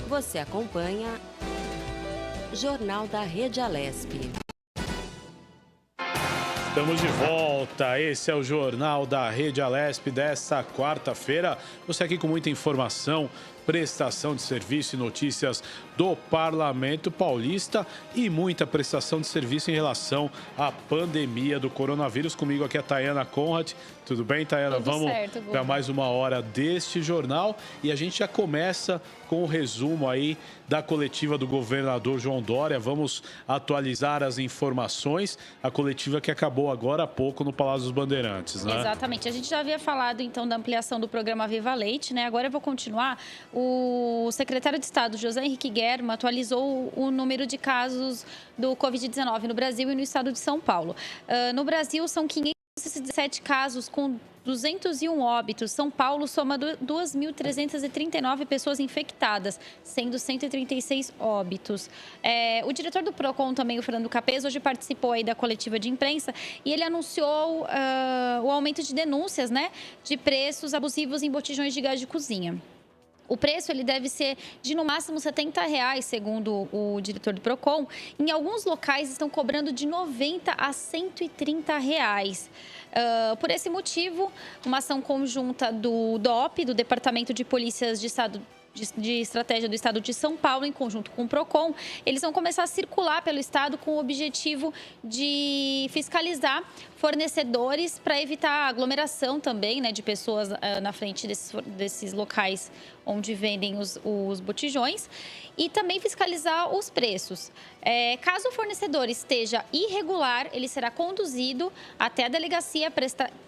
Você acompanha Jornal da Rede Alesp. Estamos de volta, esse é o Jornal da Rede Alesp desta quarta-feira. Você aqui com muita informação, prestação de serviço e notícias do Parlamento Paulista e muita prestação de serviço em relação à pandemia do coronavírus. Comigo aqui é a Tayana Conrad. Tudo bem, Tayana? Vamos para mais uma hora deste jornal e a gente já começa com o resumo aí da coletiva do governador João Dória. Vamos atualizar as informações. A coletiva que acabou agora há pouco no Palácio dos Bandeirantes, né? Exatamente. A gente já havia falado, então, da ampliação do programa Viva Leite, né? Agora eu vou continuar. O secretário de Estado, José Henrique Guerra, atualizou o número de casos do Covid-19 no Brasil e no estado de São Paulo. No Brasil, são 517 casos com 201 óbitos. São Paulo soma 2.339 pessoas infectadas, sendo 136 óbitos. O diretor do PROCON também, o Fernando Capês, hoje participou aí da coletiva de imprensa e ele anunciou o aumento de denúncias, né, de preços abusivos em botijões de gás de cozinha. O preço ele deve ser de no máximo R$ 70, segundo o diretor do PROCON. Em alguns locais estão cobrando de R$ 90 a R$ 130. Por esse motivo, uma ação conjunta do DOP, do Departamento de Polícias de Estado de Estratégia do Estado de São Paulo, em conjunto com o PROCON, eles vão começar a circular pelo Estado com o objetivo de fiscalizar fornecedores para evitar a aglomeração também, né, de pessoas na frente desses locais onde vendem os botijões e também fiscalizar os preços. Caso o fornecedor esteja irregular, ele será conduzido até a delegacia,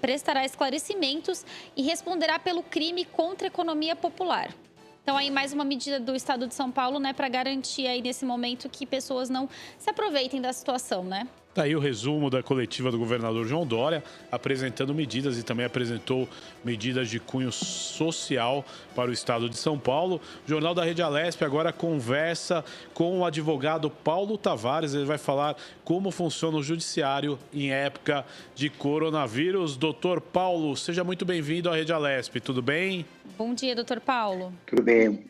prestará esclarecimentos e responderá pelo crime contra a economia popular. Então, aí mais uma medida do Estado de São Paulo, né, para garantir aí nesse momento que pessoas não se aproveitem da situação, né? Tá aí o resumo da coletiva do governador João Dória, apresentando medidas e também apresentou medidas de cunho social para o estado de São Paulo. O Jornal da Rede Alesp agora conversa com o advogado Paulo Tavares. Ele vai falar como funciona o judiciário em época de coronavírus. Doutor Paulo, seja muito bem-vindo à Rede Alesp, tudo bem? Bom dia, doutor Paulo. Tudo bem.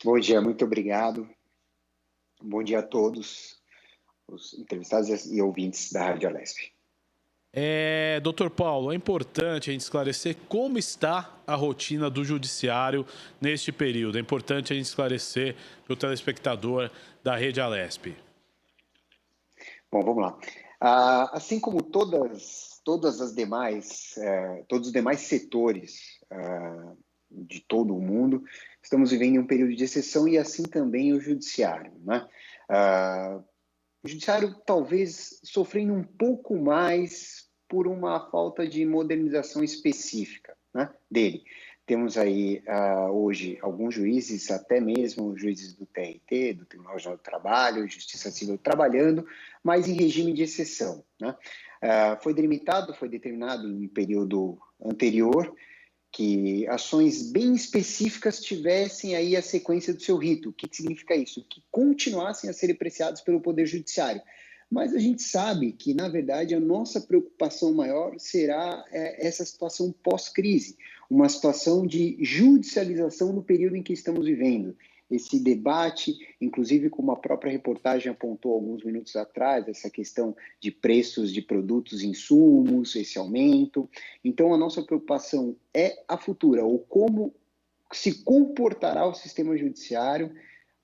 Bom dia, muito obrigado. Bom dia a todos os entrevistados e ouvintes da Rádio Alesp. Doutor Paulo, é importante a gente esclarecer como está a rotina do judiciário neste período. É importante a gente esclarecer para o telespectador da Rede Alesp. Bom, vamos lá. Assim como todos os demais setores de todo o mundo, estamos vivendo um período de exceção e assim também o judiciário, né? O judiciário talvez sofrendo um pouco mais por uma falta de modernização específica, né, dele. Temos aí hoje alguns juízes, até mesmo juízes do TRT, do Tribunal Regional do Trabalho, Justiça Civil trabalhando, mas em regime de exceção, né? Foi determinado em período anterior que ações bem específicas tivessem aí a sequência do seu rito. O que significa isso? Que continuassem a ser apreciados pelo Poder Judiciário. Mas a gente sabe que, na verdade, a nossa preocupação maior será essa situação pós-crise, uma situação de judicialização no período em que estamos vivendo. Esse debate, inclusive como a própria reportagem apontou alguns minutos atrás, essa questão de preços de produtos e insumos, esse aumento. Então, a nossa preocupação é a futura, ou como se comportará o sistema judiciário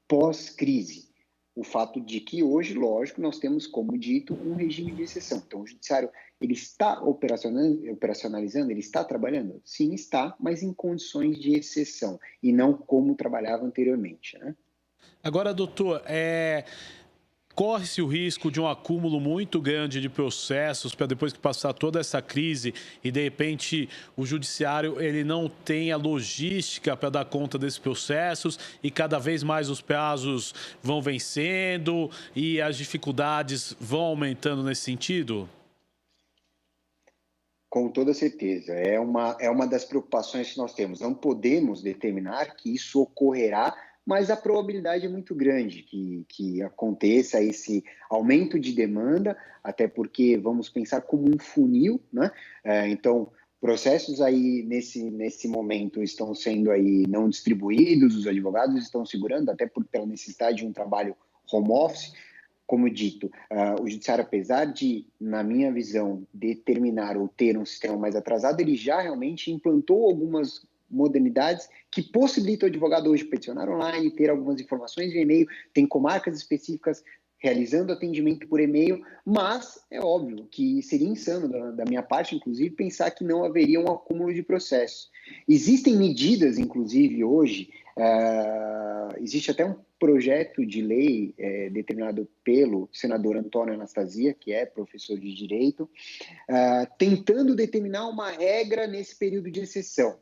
pós-crise. O fato de que hoje, lógico, nós temos, como dito, um regime de exceção. Então, o judiciário, ele está operacionalizando, ele está trabalhando? Sim, está, mas em condições de exceção e não como trabalhava anteriormente, né? Agora, doutor, corre-se o risco de um acúmulo muito grande de processos para depois que passar toda essa crise e, de repente, o judiciário ele não tem a logística para dar conta desses processos e cada vez mais os prazos vão vencendo e as dificuldades vão aumentando nesse sentido? Com toda certeza. É uma das preocupações que nós temos. Não podemos determinar que isso ocorrerá, mas a probabilidade é muito grande que aconteça esse aumento de demanda, até porque vamos pensar como um funil, né? Então, Processos aí nesse momento estão sendo aí não distribuídos, os advogados estão segurando, até pela necessidade de um trabalho home office. Como dito, o judiciário, apesar de, na minha visão, determinar ou ter um sistema mais atrasado, ele já realmente implantou algumas modernidades que possibilitam o advogado hoje peticionar online, ter algumas informações de e-mail, tem comarcas específicas realizando atendimento por e-mail, mas é óbvio que seria insano da minha parte, inclusive, pensar que não haveria um acúmulo de processos. Existem medidas, inclusive, hoje, existe até um projeto de lei determinado pelo senador Antônio Anastasia, que é professor de Direito, tentando determinar uma regra nesse período de exceção,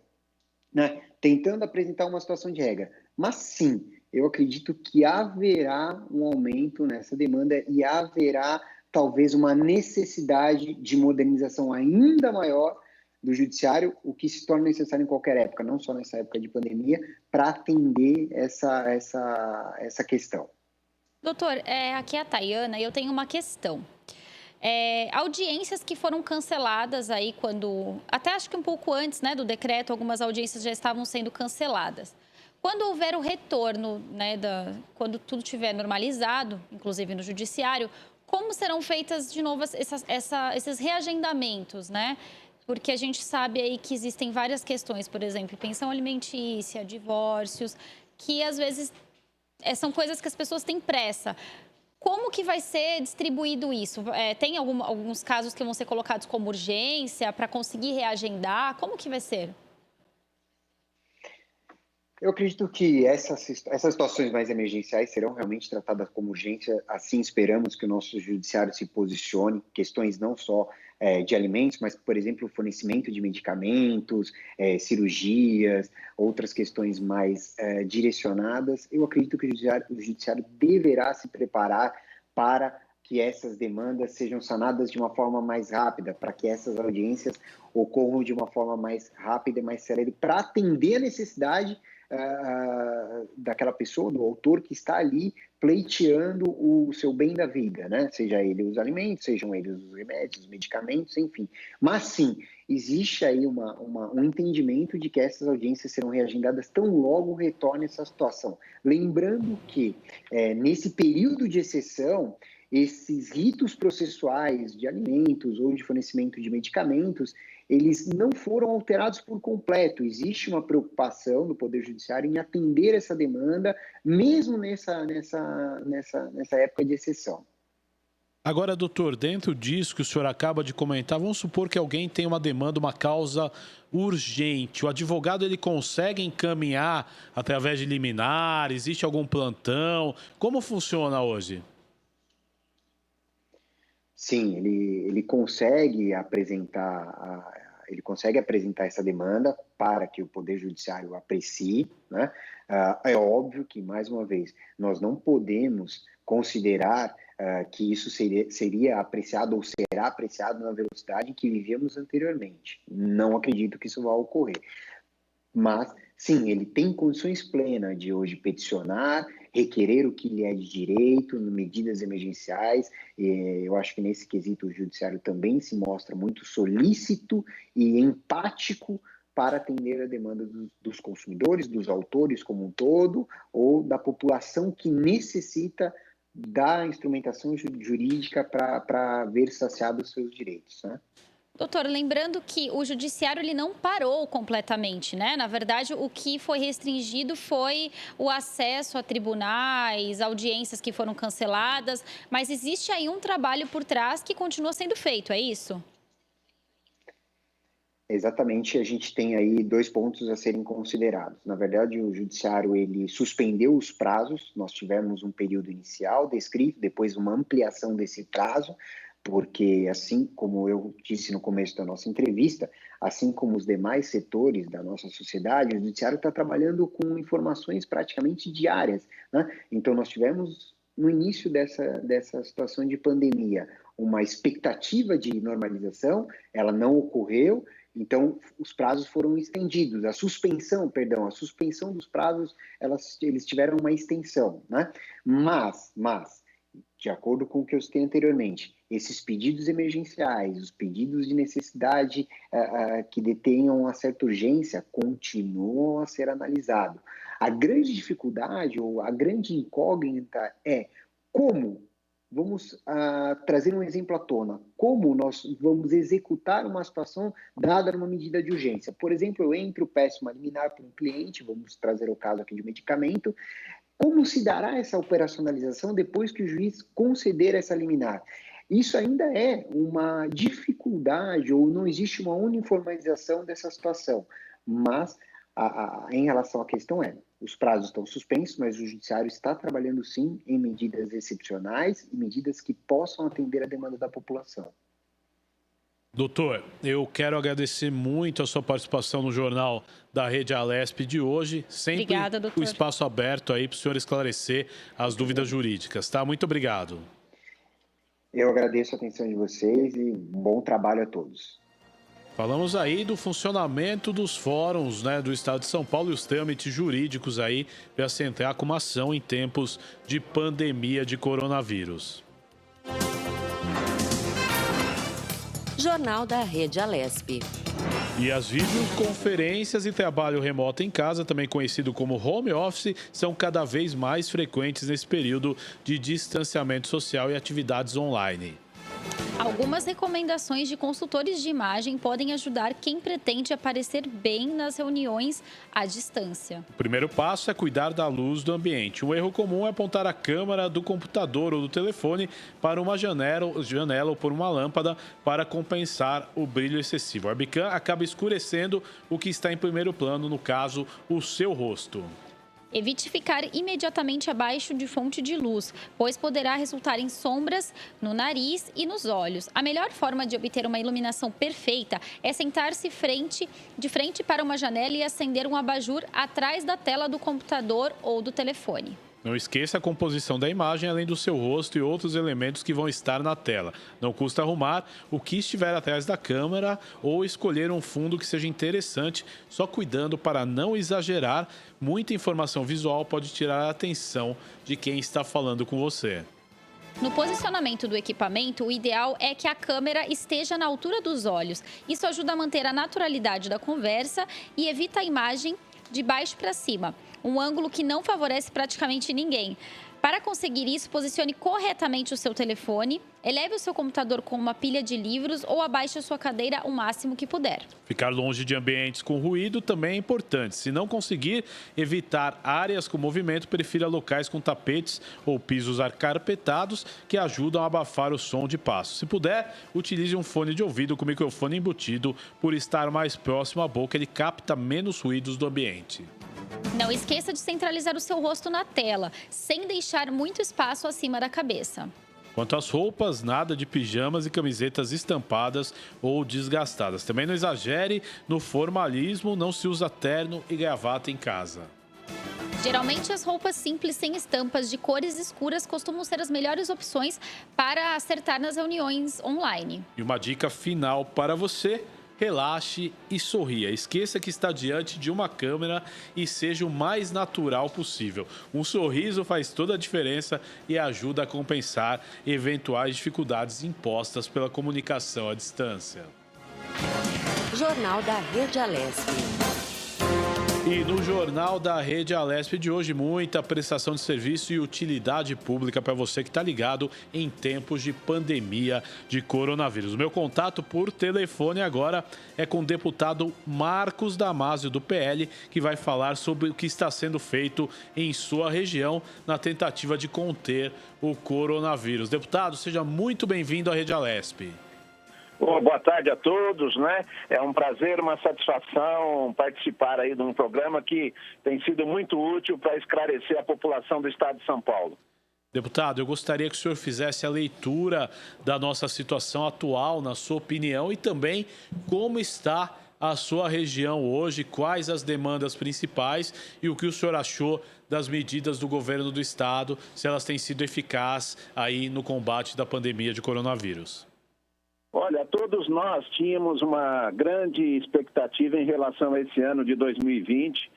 né? Tentando apresentar uma situação de regra. Mas sim, eu acredito que haverá um aumento nessa demanda e haverá talvez uma necessidade de modernização ainda maior do judiciário, o que se torna necessário em qualquer época, não só nessa época de pandemia, para atender essa questão. Doutor, aqui é a Tayana e eu tenho uma questão. Audiências que foram canceladas aí até acho que um pouco antes, né, do decreto, algumas audiências já estavam sendo canceladas. Quando houver o retorno, né, quando tudo estiver normalizado, inclusive no judiciário, como serão feitas de novo esses reagendamentos, né? Porque a gente sabe aí que existem várias questões, por exemplo, pensão alimentícia, divórcios, que às vezes são coisas que as pessoas têm pressa. Como que vai ser distribuído isso? Tem alguns casos que vão ser colocados como urgência para conseguir reagendar? Como que vai ser? Eu acredito que essas situações mais emergenciais serão realmente tratadas como urgência, assim esperamos que o nosso judiciário se posicione, questões não só de alimentos, mas, por exemplo, o fornecimento de medicamentos, cirurgias, outras questões mais direcionadas. Eu acredito que o judiciário deverá se preparar para que essas demandas sejam sanadas de uma forma mais rápida, para que essas audiências ocorram de uma forma mais rápida e mais célere, para atender a necessidade daquela pessoa, do autor que está ali pleiteando o seu bem da vida, né? Seja ele os alimentos, sejam eles os remédios, os medicamentos, enfim. Mas sim, existe aí um entendimento de que essas audiências serão reagendadas tão logo retorne essa situação. Lembrando que nesse período de exceção, esses ritos processuais de alimentos ou de fornecimento de medicamentos, eles não foram alterados por completo. Existe uma preocupação do Poder Judiciário em atender essa demanda, mesmo nessa época de exceção. Agora, doutor, dentro disso que o senhor acaba de comentar, vamos supor que alguém tem uma demanda, uma causa urgente. O advogado ele consegue encaminhar através de liminar? Existe algum plantão? Como funciona hoje? Sim, ele consegue apresentar essa demanda para que o Poder Judiciário aprecie, né? É óbvio que, mais uma vez, nós não podemos considerar que isso seria apreciado ou será apreciado na velocidade em que vivíamos anteriormente. Não acredito que isso vá ocorrer. Mas, sim, ele tem condições plenas de hoje peticionar, requerer o que lhe é de direito, medidas emergenciais. Eu acho que nesse quesito o judiciário também se mostra muito solícito e empático para atender a demanda dos consumidores, dos autores como um todo, ou da população que necessita da instrumentação jurídica para ver saciados os seus direitos, né? Doutor, lembrando que o judiciário ele não parou completamente, né? Na verdade, o que foi restringido foi o acesso a tribunais, audiências que foram canceladas, mas existe aí um trabalho por trás que continua sendo feito, é isso? Exatamente, a gente tem aí 2 pontos a serem considerados. Na verdade, o judiciário ele suspendeu os prazos, nós tivemos um período inicial descrito, depois uma ampliação desse prazo, porque assim como eu disse no começo da nossa entrevista, assim como os demais setores da nossa sociedade, o judiciário está trabalhando com informações praticamente diárias, né? Então nós tivemos no início dessa situação de pandemia uma expectativa de normalização, ela não ocorreu, então os prazos foram estendidos, a suspensão dos prazos, eles tiveram uma extensão, né? Mas de acordo com o que eu citei anteriormente, esses pedidos emergenciais, os pedidos de necessidade que detenham uma certa urgência, continuam a ser analisados. A grande dificuldade ou a grande incógnita é como vamos trazer um exemplo à tona, como nós vamos executar uma situação dada uma medida de urgência. Por exemplo, eu entro, peço uma liminar para um cliente, vamos trazer o caso aqui de medicamento, como se dará essa operacionalização depois que o juiz conceder essa liminar? Isso ainda é uma dificuldade ou não existe uma uniformização dessa situação, mas em relação à questão os prazos estão suspensos, mas o judiciário está trabalhando sim em medidas excepcionais e medidas que possam atender a demanda da população. Doutor, eu quero agradecer muito a sua participação no Jornal da Rede Alesp de hoje. Sempre Obrigada, doutor. O espaço aberto aí para o senhor esclarecer as dúvidas jurídicas, tá? Muito obrigado. Eu agradeço a atenção de vocês e bom trabalho a todos. Falamos aí do funcionamento dos fóruns, né, do Estado de São Paulo e os trâmites jurídicos aí para se entrar com uma ação em tempos de pandemia de coronavírus. Jornal da Rede Alesp. E as videoconferências e trabalho remoto em casa, também conhecido como home office, são cada vez mais frequentes nesse período de distanciamento social e atividades online. Algumas recomendações de consultores de imagem podem ajudar quem pretende aparecer bem nas reuniões à distância. O primeiro passo é cuidar da luz do ambiente. Um erro comum é apontar a câmera do computador ou do telefone para uma janela ou por uma lâmpada para compensar o brilho excessivo. A webcam acaba escurecendo o que está em primeiro plano, no caso, o seu rosto. Evite ficar imediatamente abaixo de fonte de luz, pois poderá resultar em sombras no nariz e nos olhos. A melhor forma de obter uma iluminação perfeita é sentar-se de frente para uma janela e acender um abajur atrás da tela do computador ou do telefone. Não esqueça a composição da imagem, além do seu rosto e outros elementos que vão estar na tela. Não custa arrumar o que estiver atrás da câmera ou escolher um fundo que seja interessante, só cuidando para não exagerar. Muita informação visual pode tirar a atenção de quem está falando com você. No posicionamento do equipamento, o ideal é que a câmera esteja na altura dos olhos. Isso ajuda a manter a naturalidade da conversa e evita a imagem de baixo para cima, um ângulo que não favorece praticamente ninguém. Para conseguir isso, posicione corretamente o seu telefone, eleve o seu computador com uma pilha de livros ou abaixe a sua cadeira o máximo que puder. Ficar longe de ambientes com ruído também é importante. Se não conseguir evitar áreas com movimento, prefira locais com tapetes ou pisos acarpetados que ajudam a abafar o som de passo. Se puder, utilize um fone de ouvido com microfone embutido. Por estar mais próximo à boca, ele capta menos ruídos do ambiente. Não esqueça de centralizar o seu rosto na tela, sem deixar muito espaço acima da cabeça. Quanto às roupas, nada de pijamas e camisetas estampadas ou desgastadas. Também não exagere no formalismo, não se usa terno e gravata em casa. Geralmente, as roupas simples sem estampas de cores escuras costumam ser as melhores opções para acertar nas reuniões online. E uma dica final para você: relaxe e sorria. Esqueça que está diante de uma câmera e seja o mais natural possível. Um sorriso faz toda a diferença e ajuda a compensar eventuais dificuldades impostas pela comunicação à distância. Jornal da Rede Alesp. E no Jornal da Rede Alesp de hoje, muita prestação de serviço e utilidade pública para você que está ligado em tempos de pandemia de coronavírus. O meu contato por telefone agora é com o deputado Marcos Damasio, do PL, que vai falar sobre o que está sendo feito em sua região na tentativa de conter o coronavírus. Deputado, seja muito bem-vindo à Rede Alesp. Boa tarde a todos, né? É um prazer, uma satisfação participar aí de um programa que tem sido muito útil para esclarecer a população do estado de São Paulo. Deputado, eu gostaria que o senhor fizesse a leitura da nossa situação atual, na sua opinião, e também como está a sua região hoje, quais as demandas principais e o que o senhor achou das medidas do governo do estado, se elas têm sido eficazes aí no combate da pandemia de coronavírus. Olha, todos nós tínhamos uma grande expectativa em relação a esse ano de 2020.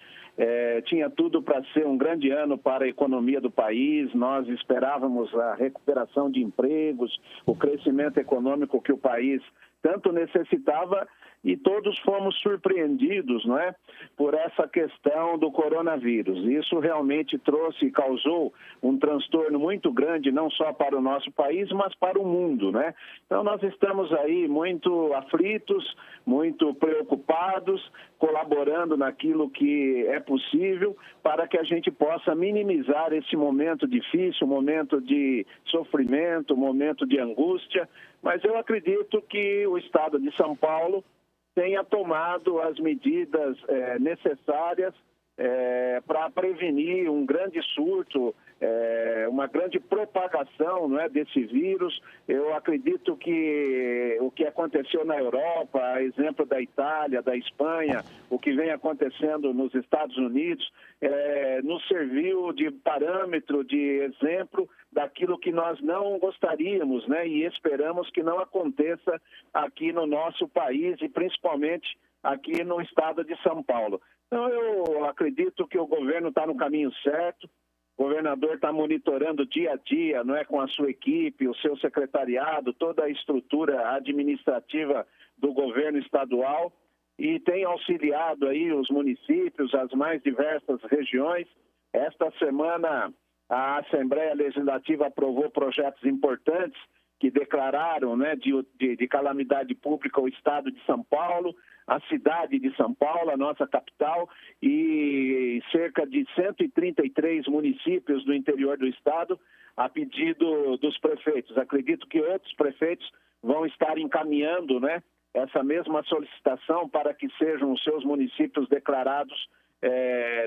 Tinha tudo para ser um grande ano para a economia do país. Nós esperávamos a recuperação de empregos, o crescimento econômico que o país tanto necessitava, e todos fomos surpreendidos, não é, por essa questão do coronavírus. Isso realmente trouxe e causou um transtorno muito grande, não só para o nosso país, mas para o mundo, né? Então nós estamos aí muito aflitos, muito preocupados, colaborando naquilo que é possível para que a gente possa minimizar esse momento difícil, momento de sofrimento, momento de angústia. Mas eu acredito que o Estado de São Paulo tenha tomado as medidas necessárias para prevenir um grande surto, uma grande propagação, não é, desse vírus. Eu acredito que o que aconteceu na Europa, a exemplo da Itália, da Espanha, o que vem acontecendo nos Estados Unidos, nos serviu de parâmetro, de exemplo daquilo que nós não gostaríamos, né, e esperamos que não aconteça aqui no nosso país e principalmente aqui no estado de São Paulo. Então, eu acredito que o governo está no caminho certo. O governador está monitorando dia a dia, não é, com a sua equipe, o seu secretariado, toda a estrutura administrativa do governo estadual, e tem auxiliado aí os municípios, as mais diversas regiões. Esta semana a Assembleia Legislativa aprovou projetos importantes que declararam, né, de calamidade pública o estado de São Paulo, a cidade de São Paulo, a nossa capital, e cerca de 133 municípios do interior do estado, a pedido dos prefeitos. Acredito que outros prefeitos vão estar encaminhando, né, essa mesma solicitação para que sejam os seus municípios declarados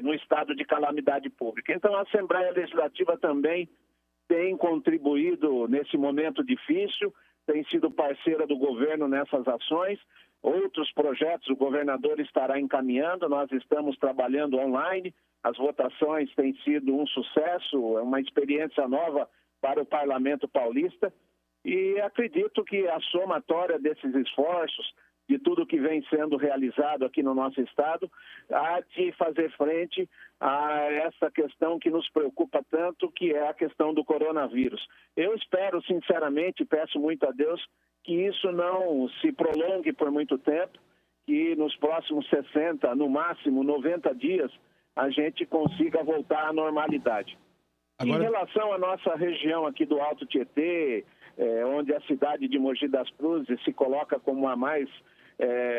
no estado de calamidade pública. Então, a Assembleia Legislativa também tem contribuído nesse momento difícil, tem sido parceira do governo nessas ações. Outros projetos o governador estará encaminhando, nós estamos trabalhando online, as votações têm sido um sucesso, é uma experiência nova para o Parlamento Paulista, e acredito que a somatória desses esforços, de tudo que vem sendo realizado aqui no nosso estado, há de fazer frente a essa questão que nos preocupa tanto, que é a questão do coronavírus. Eu espero, sinceramente, peço muito a Deus, que isso não se prolongue por muito tempo, que nos próximos 60, no máximo 90 dias, a gente consiga voltar à normalidade. Agora... Em relação à nossa região aqui do Alto Tietê, onde a cidade de Mogi das Cruzes se coloca como a mais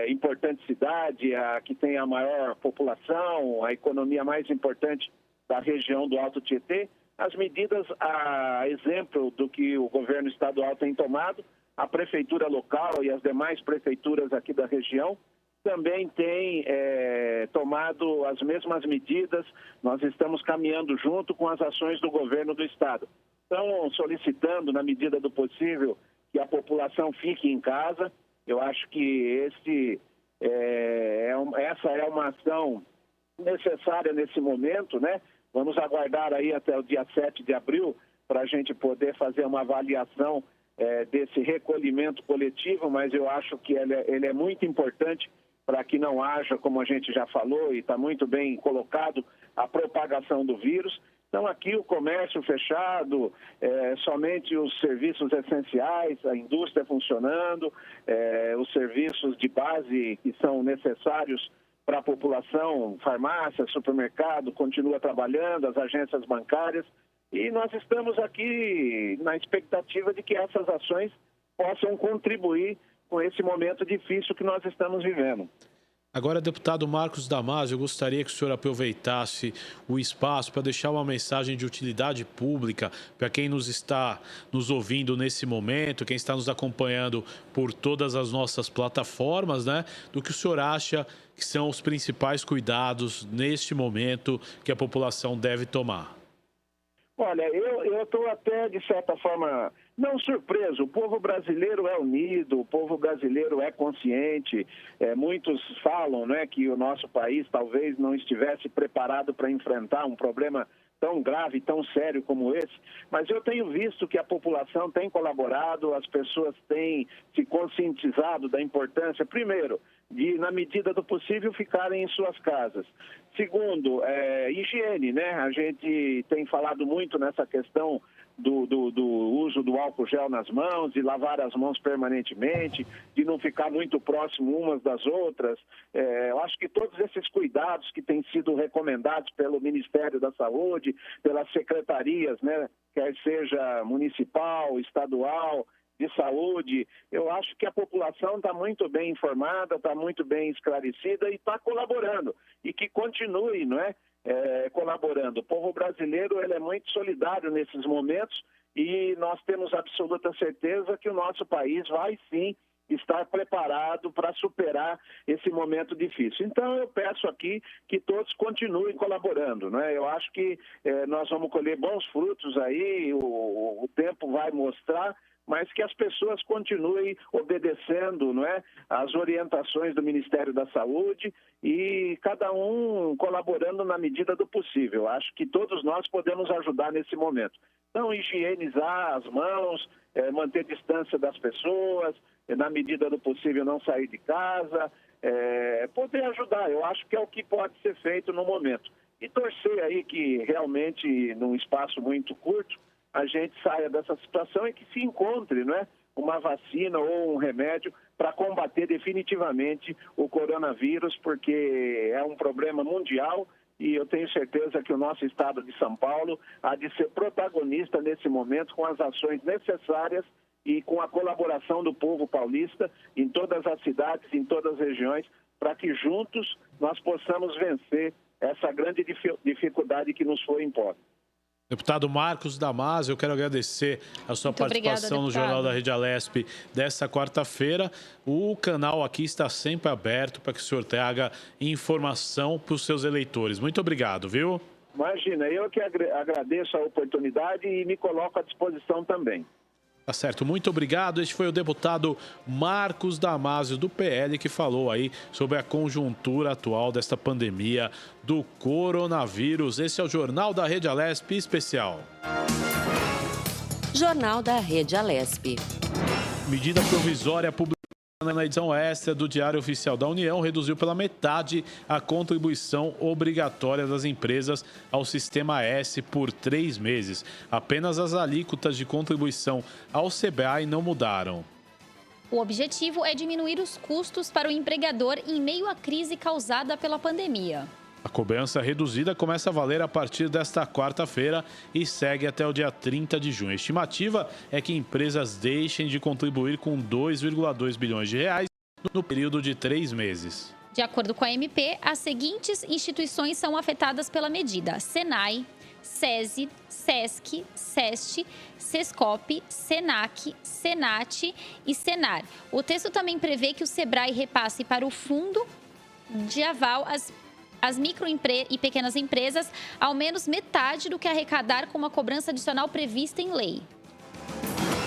importante cidade, a que tem a maior população, a economia mais importante da região do Alto Tietê, as medidas, a exemplo do que o governo estadual tem tomado, a prefeitura local e as demais prefeituras aqui da região também têm tomado as mesmas medidas. Nós estamos caminhando junto com as ações do governo do estado. Então, solicitando, na medida do possível, que a população fique em casa. Eu acho que essa é uma ação necessária nesse momento, né? Vamos aguardar aí até o dia 7 de abril para a gente poder fazer uma avaliação desse recolhimento coletivo, mas eu acho que ele é muito importante para que não haja, como a gente já falou e está muito bem colocado, a propagação do vírus. Então, aqui o comércio fechado, somente os serviços essenciais, a indústria funcionando, os serviços de base que são necessários para a população, farmácia, supermercado, continua trabalhando, as agências bancárias. E nós estamos aqui na expectativa de que essas ações possam contribuir com esse momento difícil que nós estamos vivendo. Agora, deputado Marcos Damasio, eu gostaria que o senhor aproveitasse o espaço para deixar uma mensagem de utilidade pública para quem está nos ouvindo nesse momento, quem está nos acompanhando por todas as nossas plataformas, né? Do que o senhor acha que são os principais cuidados neste momento que a população deve tomar. Olha, eu estou até, de certa forma, não surpreso. O povo brasileiro é unido, o povo brasileiro é consciente. Muitos falam, né, que o nosso país talvez não estivesse preparado para enfrentar um problema tão grave, tão sério como esse. Mas eu tenho visto que a população tem colaborado, as pessoas têm se conscientizado da importância, primeiro, de, na medida do possível, ficarem em suas casas. Segundo, higiene, né? A gente tem falado muito nessa questão do uso do álcool gel nas mãos, de lavar as mãos permanentemente, de não ficar muito próximo umas das outras. Eu acho que todos esses cuidados que têm sido recomendados pelo Ministério da Saúde, pelas secretarias, né? Quer seja municipal, estadual, de saúde, eu acho que a população está muito bem informada, está muito bem esclarecida e está colaborando. E que continue, não é? Colaborando. O povo brasileiro ele é muito solidário nesses momentos e nós temos absoluta certeza que o nosso país vai sim estar preparado para superar esse momento difícil. Então, eu peço aqui que todos continuem colaborando, né? Eu acho que nós vamos colher bons frutos aí, o tempo vai mostrar, mas que as pessoas continuem obedecendo, não é, as orientações do Ministério da Saúde e cada um colaborando na medida do possível. Acho que todos nós podemos ajudar nesse momento. Então, higienizar as mãos, manter distância das pessoas, na medida do possível não sair de casa, poder ajudar. Eu acho que é o que pode ser feito no momento. E torcer aí que realmente, num espaço muito curto, a gente saia dessa situação e que se encontre, não é, uma vacina ou um remédio para combater definitivamente o coronavírus, porque é um problema mundial e eu tenho certeza que o nosso estado de São Paulo há de ser protagonista nesse momento com as ações necessárias e com a colaboração do povo paulista em todas as cidades, em todas as regiões, para que juntos nós possamos vencer essa grande dificuldade que nos foi imposta. Deputado Marcos Damasio, eu quero agradecer a sua participação no Jornal da Rede Alesp desta quarta-feira. O canal aqui está sempre aberto para que o senhor traga informação para os seus eleitores. Muito obrigado, viu? Imagina, eu que agradeço a oportunidade e me coloco à disposição também. Tá certo, muito obrigado. Este foi o deputado Marcos Damasio, do PL, que falou aí sobre a conjuntura atual desta pandemia do coronavírus. Esse é o Jornal da Rede Alesp especial. Jornal da Rede Alesp. Medida provisória publicada na edição extra do Diário Oficial da União reduziu pela metade a contribuição obrigatória das empresas ao Sistema S por 3 meses. Apenas as alíquotas de contribuição ao SEBRAE não mudaram. O objetivo é diminuir os custos para o empregador em meio à crise causada pela pandemia. A cobrança reduzida começa a valer a partir desta quarta-feira e segue até o dia 30 de junho. A estimativa é que empresas deixem de contribuir com 2,2 bilhões de reais no período de 3 meses. De acordo com a MP, as seguintes instituições são afetadas pela medida: Senai, SESI, SESC, SEST, SESCOP, SENAC, SENAT e SENAR. O texto também prevê que o SEBRAE repasse para o Fundo de Aval as micro e pequenas empresas ao menos metade do que arrecadar com uma cobrança adicional prevista em lei.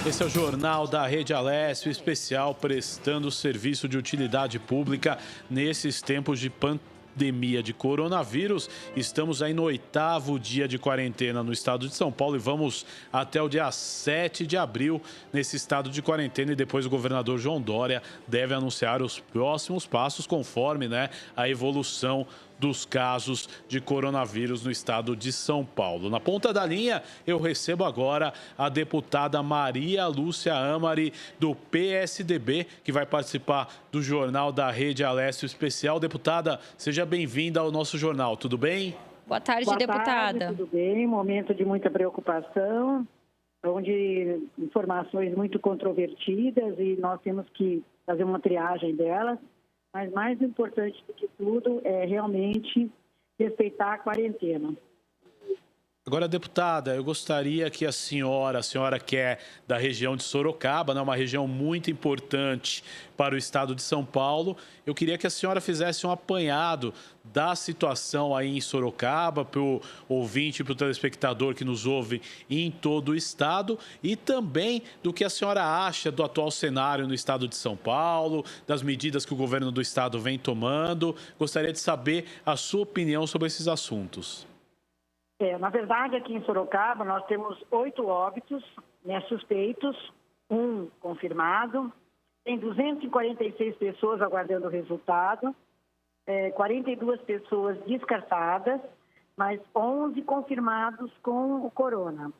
Esse é o Jornal da Rede Alesp especial prestando serviço de utilidade pública nesses tempos de pandemia de coronavírus. Estamos aí no 8º dia de quarentena no estado de São Paulo e vamos até o dia 7 de abril nesse estado de quarentena e depois o governador João Dória deve anunciar os próximos passos conforme, né, a evolução dos casos de coronavírus no estado de São Paulo. Na ponta da linha, eu recebo agora a deputada Maria Lúcia Amari, do PSDB, que vai participar do Jornal da Rede Alesp Especial. Deputada, seja bem-vinda ao nosso jornal, tudo bem? Boa tarde, Boa deputada. Tarde, tudo bem? Momento de muita preocupação, onde informações muito controvertidas e nós temos que fazer uma triagem delas. Mas mais importante do que tudo é realmente respeitar a quarentena. Agora, deputada, eu gostaria que a senhora que é da região de Sorocaba, né, uma região muito importante para o estado de São Paulo, eu queria que a senhora fizesse um apanhado da situação aí em Sorocaba, para o ouvinte, para o telespectador que nos ouve em todo o estado, e também do que a senhora acha do atual cenário no estado de São Paulo, das medidas que o governo do estado vem tomando. Gostaria de saber a sua opinião sobre esses assuntos. Na verdade, aqui em Sorocaba, nós temos 8 óbitos, né, suspeitos, 1 confirmado. tem 246 pessoas aguardando o resultado, 42 pessoas descartadas, mas 11 confirmados com o corona.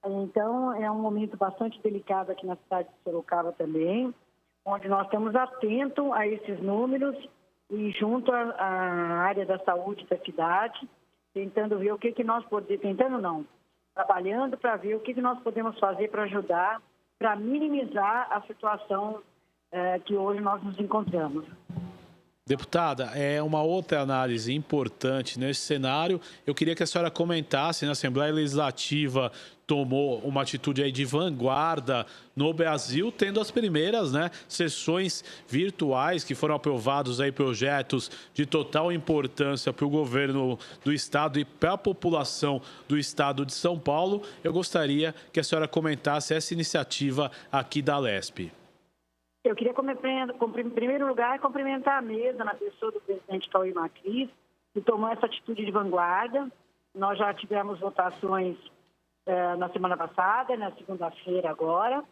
Então, é um momento bastante delicado aqui na cidade de Sorocaba também, onde nós estamos atentos a esses números e junto à área da saúde da cidade, tentando ver o que nós podemos, trabalhando para ver o que nós podemos fazer para ajudar, para minimizar a situação que hoje nós nos encontramos. Deputada, é uma outra análise importante nesse cenário. Eu queria que a senhora comentasse, na Assembleia Legislativa tomou uma atitude aí de vanguarda no Brasil, tendo as primeiras, sessões virtuais, que foram aprovados aí projetos de total importância para o governo do estado e para a população do estado de São Paulo. Eu gostaria que a senhora comentasse essa iniciativa aqui da Alesp. Eu queria, em primeiro lugar, cumprimentar a mesa na pessoa do presidente Cauê Macris, que tomou essa atitude de vanguarda. Nós já tivemos votações na semana passada, na segunda-feira agora,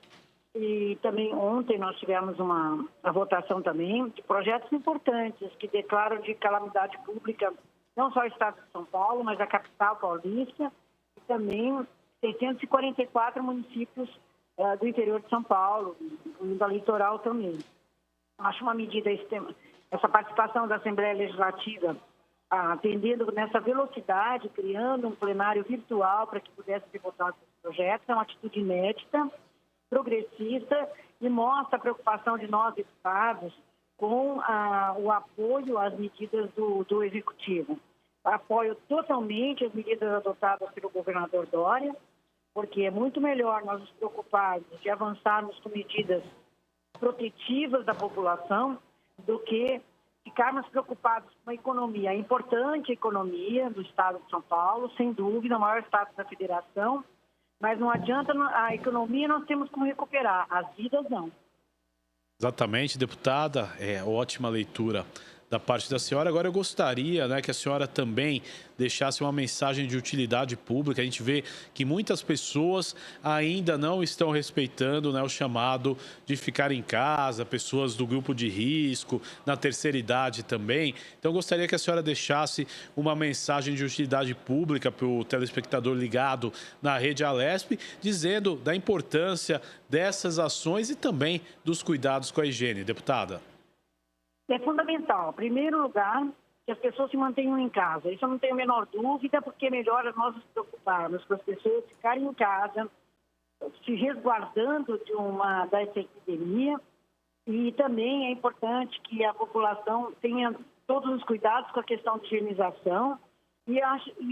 e também ontem nós tivemos a votação também de projetos importantes que declaram de calamidade pública não só o estado de São Paulo, mas a capital paulista e também 644 municípios do interior de São Paulo, incluindo a litoral também. Acho uma medida, essa participação da Assembleia Legislativa, atendendo nessa velocidade, criando um plenário virtual para que pudesse ser votado esse projeto, é uma atitude inédita, progressista e mostra a preocupação de nós, deputados, com o apoio às medidas do Executivo. Apoio totalmente as medidas adotadas pelo governador Dória, porque é muito melhor nós nos preocuparmos de avançarmos com medidas protetivas da população do que ficarmos preocupados com a economia. É importante a economia do estado de São Paulo, sem dúvida, o maior estado da federação, mas não adianta, a economia nós temos como recuperar, as vidas não. Exatamente, deputada, ótima leitura da parte da senhora. Agora eu gostaria que a senhora também deixasse uma mensagem de utilidade pública. A gente vê que muitas pessoas ainda não estão respeitando o chamado de ficar em casa, pessoas do grupo de risco, na terceira idade também. Então eu gostaria que a senhora deixasse uma mensagem de utilidade pública para o telespectador ligado na Rede Alesp, dizendo da importância dessas ações e também dos cuidados com a higiene. Deputada. É fundamental, em primeiro lugar, que as pessoas se mantenham em casa. Isso eu não tenho a menor dúvida, porque é melhor nós nos preocuparmos com as pessoas ficarem em casa, se resguardando dessa epidemia. E também é importante que a população tenha todos os cuidados com a questão de higienização. E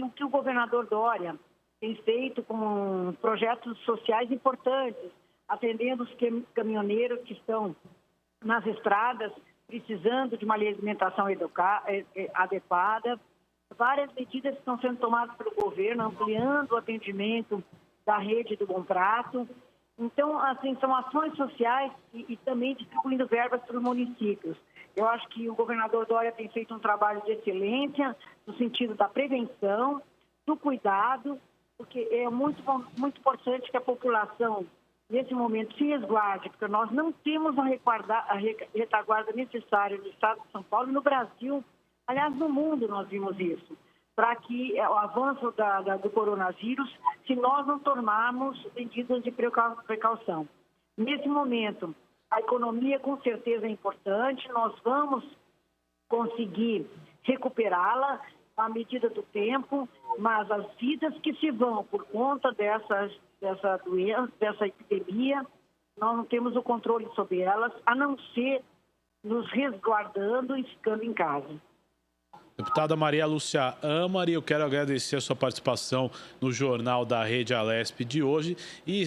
o que o governador Dória tem feito com projetos sociais importantes, atendendo os caminhoneiros que estão nas estradas, precisando de uma alimentação adequada. Várias medidas estão sendo tomadas pelo governo, ampliando o atendimento da rede do Bom Prato. Então, assim, são ações sociais e também distribuindo verbas para os municípios. Eu acho que o governador Dória tem feito um trabalho de excelência no sentido da prevenção, do cuidado, porque é muito importante que a população nesse momento se resguarde, porque nós não temos a retaguarda necessária no estado de São Paulo e no Brasil. Aliás, no mundo nós vimos isso, para que o avanço do coronavírus, se nós não tomarmos medidas de precaução. Nesse momento, a economia com certeza é importante, nós vamos conseguir recuperá-la à medida do tempo, mas as vidas que se vão por conta dessa doença, dessa epidemia, nós não temos o controle sobre elas, a não ser nos resguardando e ficando em casa. Deputada Maria Lúcia Amari, eu quero agradecer a sua participação no Jornal da Rede Alesp de hoje e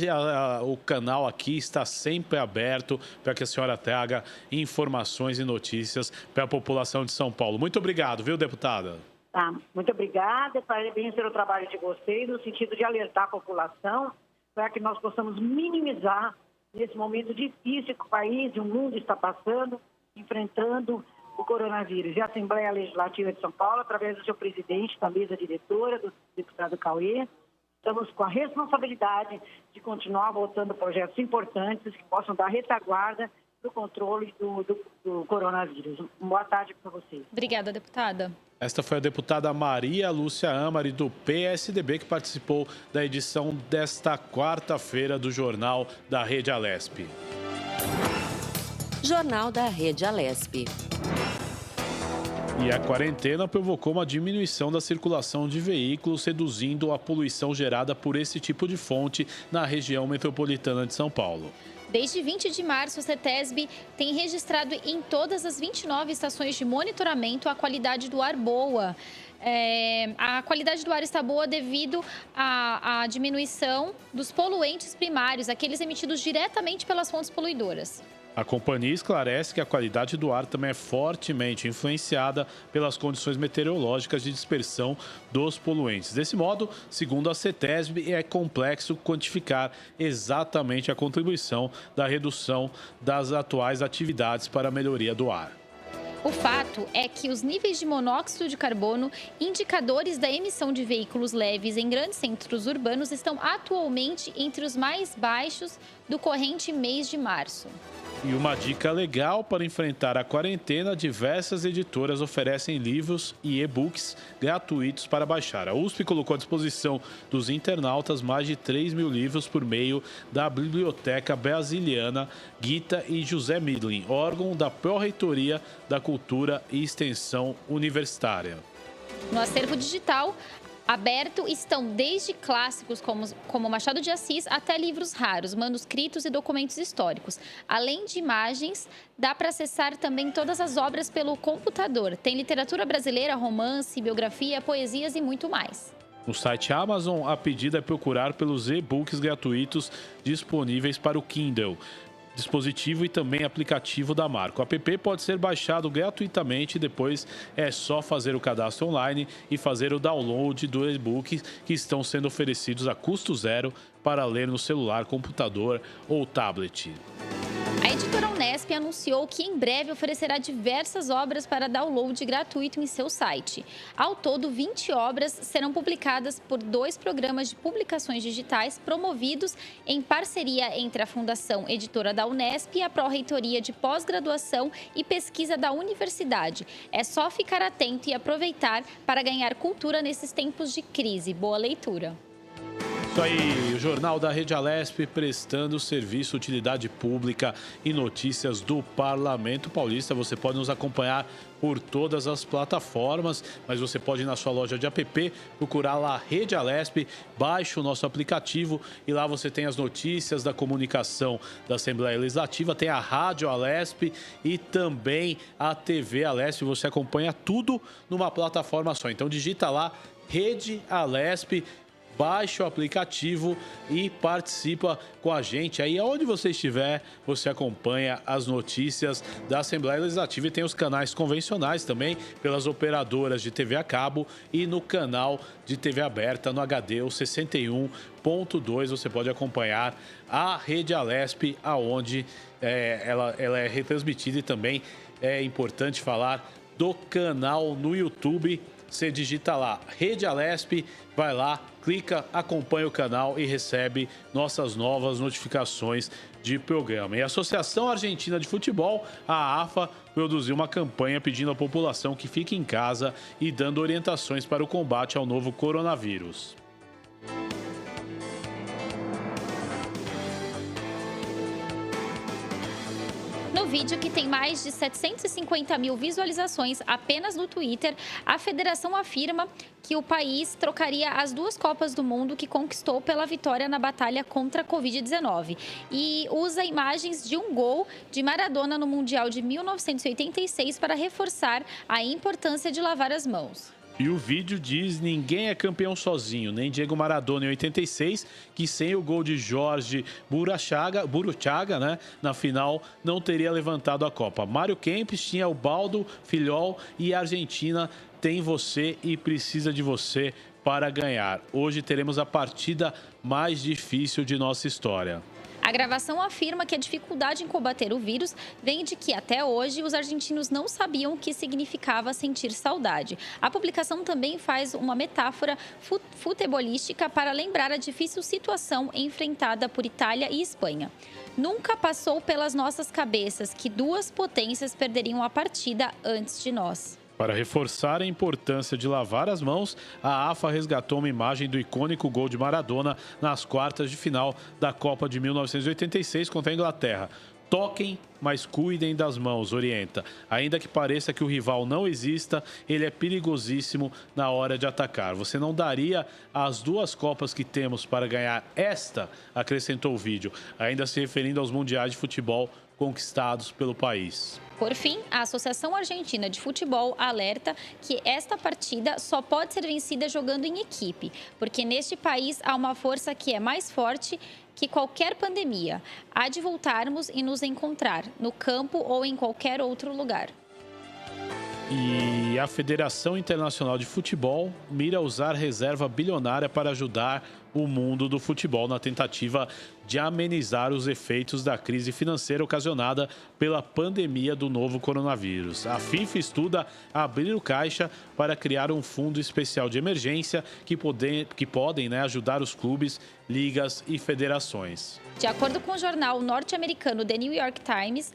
o canal aqui está sempre aberto para que a senhora traga informações e notícias para a população de São Paulo. Muito obrigado, viu, deputada? Tá, muito obrigada, parabéns pelo trabalho de vocês, no sentido de alertar a população para que nós possamos minimizar nesse momento difícil que o país e o mundo está passando, enfrentando o coronavírus. E a Assembleia Legislativa de São Paulo, através do seu presidente, da mesa diretora, do deputado Cauê, estamos com a responsabilidade de continuar votando projetos importantes que possam dar retaguarda do controle do coronavírus. Boa tarde para vocês. Obrigada, deputada. Esta foi a deputada Maria Lúcia Amari, do PSDB, que participou da edição desta quarta-feira do Jornal da Rede Alesp. Jornal da Rede Alesp. E a quarentena provocou uma diminuição da circulação de veículos, reduzindo a poluição gerada por esse tipo de fonte na região metropolitana de São Paulo. Desde 20 de março, o CETESB tem registrado em todas as 29 estações de monitoramento a qualidade do ar boa. A qualidade do ar está boa devido à diminuição dos poluentes primários, aqueles emitidos diretamente pelas fontes poluidoras. A companhia esclarece que a qualidade do ar também é fortemente influenciada pelas condições meteorológicas de dispersão dos poluentes. Desse modo, segundo a CETESB, é complexo quantificar exatamente a contribuição da redução das atuais atividades para a melhoria do ar. O fato é que os níveis de monóxido de carbono, indicadores da emissão de veículos leves em grandes centros urbanos, estão atualmente entre os mais baixos do corrente mês de março. E uma dica legal para enfrentar a quarentena: diversas editoras oferecem livros e e-books gratuitos para baixar. A USP colocou à disposição dos internautas mais de 3 mil livros por meio da Biblioteca Brasiliana Gita e José Midlin, órgão da Pró-Reitoria da Cultura e Extensão Universitária. No acervo digital aberto estão desde clássicos como Machado de Assis até livros raros, manuscritos e documentos históricos. Além de imagens, dá para acessar também todas as obras pelo computador. Tem literatura brasileira, romance, biografia, poesias e muito mais. No site Amazon, a pedida é procurar pelos e-books gratuitos disponíveis para o Kindle, dispositivo e também aplicativo da marca. O app pode ser baixado gratuitamente, depois é só fazer o cadastro online e fazer o download do e-book, que estão sendo oferecidos a custo zero para ler no celular, computador ou tablet. A editora Unesp anunciou que em breve oferecerá diversas obras para download gratuito em seu site. Ao todo, 20 obras serão publicadas por 2 programas de publicações digitais promovidos em parceria entre a Fundação Editora da Unesp e a Pró-Reitoria de Pós-Graduação e Pesquisa da Universidade. É só ficar atento e aproveitar para ganhar cultura nesses tempos de crise. Boa leitura! Isso aí, o Jornal da Rede Alesp prestando serviço, utilidade pública e notícias do Parlamento Paulista. Você pode nos acompanhar por todas as plataformas, mas você pode ir na sua loja de app, procurar lá Rede Alesp, baixe o nosso aplicativo e lá você tem as notícias da comunicação da Assembleia Legislativa, tem a Rádio Alesp e também a TV Alesp. Você acompanha tudo numa plataforma só. Então digita lá Rede Alesp, baixe o aplicativo e participa com a gente. Aí, aonde você estiver, você acompanha as notícias da Assembleia Legislativa e tem os canais convencionais também, pelas operadoras de TV a cabo e no canal de TV aberta, no HD, o 61.2. Você pode acompanhar a Rede Alesp, aonde ela é retransmitida, e também é importante falar do canal no YouTube. Você digita lá Rede Alesp, vai lá, clica, acompanha o canal e recebe nossas novas notificações de programa. E a Associação Argentina de Futebol, a AFA, produziu uma campanha pedindo à população que fique em casa e dando orientações para o combate ao novo coronavírus. No vídeo, que tem mais de 750 mil visualizações apenas no Twitter, a federação afirma que o país trocaria as 2 Copas do Mundo que conquistou pela vitória na batalha contra a Covid-19 e usa imagens de um gol de Maradona no Mundial de 1986 para reforçar a importância de lavar as mãos. E o vídeo diz: ninguém é campeão sozinho, nem Diego Maradona em 86, que sem o gol de Jorge Buruchaga, né, na final, não teria levantado a Copa. Mário Kempes tinha o Baldo, Filhol, e a Argentina tem você e precisa de você para ganhar. Hoje teremos a partida mais difícil de nossa história. A gravação afirma que a dificuldade em combater o vírus vem de que, até hoje, os argentinos não sabiam o que significava sentir saudade. A publicação também faz uma metáfora futebolística para lembrar a difícil situação enfrentada por Itália e Espanha. Nunca passou pelas nossas cabeças que duas potências perderiam a partida antes de nós. Para reforçar a importância de lavar as mãos, a AFA resgatou uma imagem do icônico gol de Maradona nas quartas de final da Copa de 1986 contra a Inglaterra. Toquem, mas cuidem das mãos, orienta. Ainda que pareça que o rival não exista, ele é perigosíssimo na hora de atacar. Você não daria as duas Copas que temos para ganhar esta, acrescentou o vídeo, ainda se referindo aos mundiais de futebol conquistados pelo país. Por fim, a Associação Argentina de Futebol alerta que esta partida só pode ser vencida jogando em equipe, porque neste país há uma força que é mais forte que qualquer pandemia. Há de voltarmos e nos encontrar no campo ou em qualquer outro lugar. E a Federação Internacional de Futebol mira usar reserva bilionária para ajudar o mundo do futebol na tentativa de amenizar os efeitos da crise financeira ocasionada pela pandemia do novo coronavírus. A FIFA estuda abrir o caixa para criar um fundo especial de emergência que podem ajudar os clubes, ligas e federações. De acordo com o jornal norte-americano The New York Times,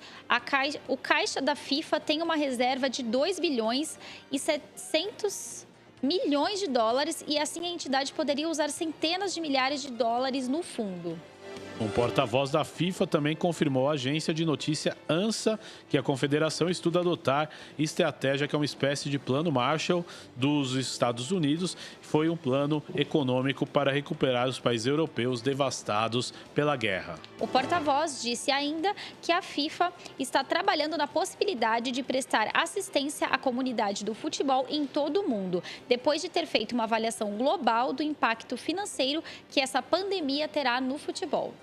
o caixa da FIFA tem uma reserva de 2 bilhões e 700 milhões de dólares e assim a entidade poderia usar centenas de milhares de dólares no fundo. Um porta-voz da FIFA também confirmou à agência de notícia ANSA que a confederação estuda adotar estratégia que é uma espécie de plano Marshall dos Estados Unidos. Foi um plano econômico para recuperar os países europeus devastados pela guerra. O porta-voz disse ainda que a FIFA está trabalhando na possibilidade de prestar assistência à comunidade do futebol em todo o mundo, depois de ter feito uma avaliação global do impacto financeiro que essa pandemia terá no futebol.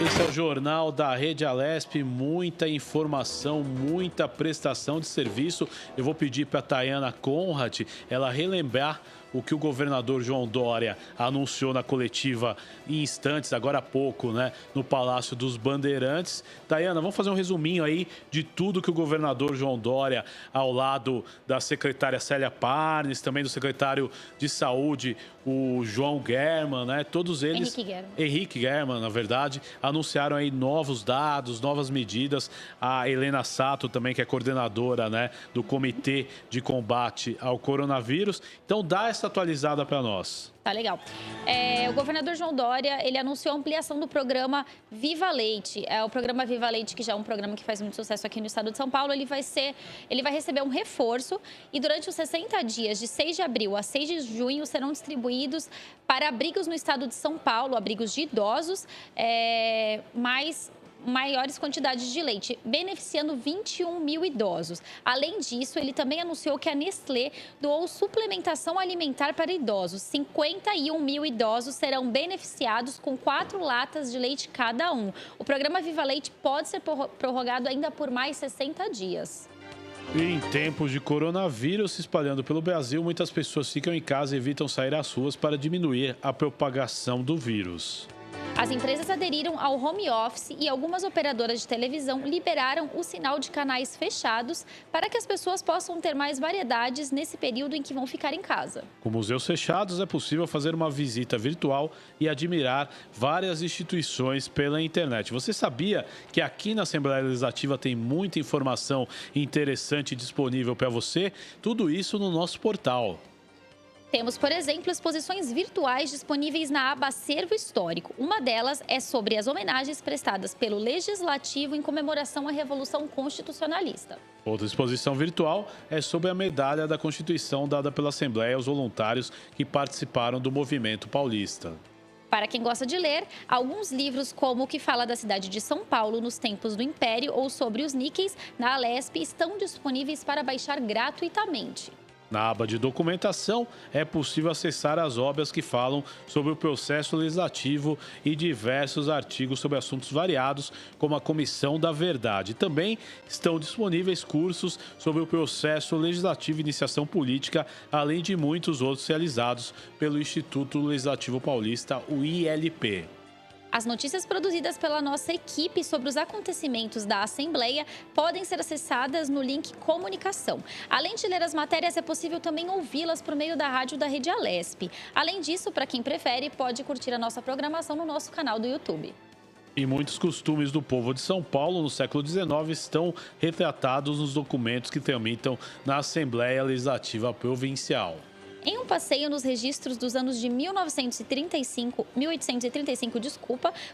Esse é o Jornal da Rede Alesp, muita informação, muita prestação de serviço. Eu vou pedir para a Tayana Conrad, ela relembrar o que o governador João Dória anunciou na coletiva em instantes, agora há pouco, no Palácio dos Bandeirantes. Tayana, vamos fazer um resuminho aí de tudo que o governador João Dória, ao lado da secretária Célia Parnes, também do secretário de Saúde, o João German, todos eles... Henrique German, na verdade, anunciaram aí novos dados, novas medidas. A Helena Sato também, que é coordenadora, do Comitê de Combate ao Coronavírus. Então, dá essa atualizada para nós. Tá legal. O governador João Dória, ele anunciou a ampliação do programa Viva Leite. O programa Viva Leite, que já é um programa que faz muito sucesso aqui no estado de São Paulo, ele vai receber um reforço e durante os 60 dias, de 6 de abril a 6 de junho, serão distribuídos para abrigos no estado de São Paulo, abrigos de idosos, maiores quantidades de leite, beneficiando 21 mil idosos. Além disso, ele também anunciou que a Nestlé doou suplementação alimentar para idosos. 51 mil idosos serão beneficiados com 4 latas de leite cada um. O programa Viva Leite pode ser prorrogado ainda por mais 60 dias. E em tempos de coronavírus se espalhando pelo Brasil, muitas pessoas ficam em casa e evitam sair às ruas para diminuir a propagação do vírus. As empresas aderiram ao home office e algumas operadoras de televisão liberaram o sinal de canais fechados para que as pessoas possam ter mais variedades nesse período em que vão ficar em casa. Com museus fechados, é possível fazer uma visita virtual e admirar várias instituições pela internet. Você sabia que aqui na Assembleia Legislativa tem muita informação interessante disponível para você? Tudo isso no nosso portal. Temos, por exemplo, exposições virtuais disponíveis na aba Acervo Histórico. Uma delas é sobre as homenagens prestadas pelo Legislativo em comemoração à Revolução Constitucionalista. Outra exposição virtual é sobre a medalha da Constituição dada pela Assembleia aos voluntários que participaram do movimento paulista. Para quem gosta de ler, alguns livros como o que fala da cidade de São Paulo nos tempos do Império ou sobre os níqueis na Alesp estão disponíveis para baixar gratuitamente. Na aba de documentação, é possível acessar as obras que falam sobre o processo legislativo e diversos artigos sobre assuntos variados, como a Comissão da Verdade. Também estão disponíveis cursos sobre o processo legislativo e iniciação política, além de muitos outros realizados pelo Instituto Legislativo Paulista, o ILP. As notícias produzidas pela nossa equipe sobre os acontecimentos da Assembleia podem ser acessadas no link Comunicação. Além de ler as matérias, é possível também ouvi-las por meio da rádio da Rede Alesp. Além disso, para quem prefere, pode curtir a nossa programação no nosso canal do YouTube. E muitos costumes do povo de São Paulo no século XIX estão retratados nos documentos que tramitam na Assembleia Legislativa Provincial. Em um passeio nos registros dos anos de 1835,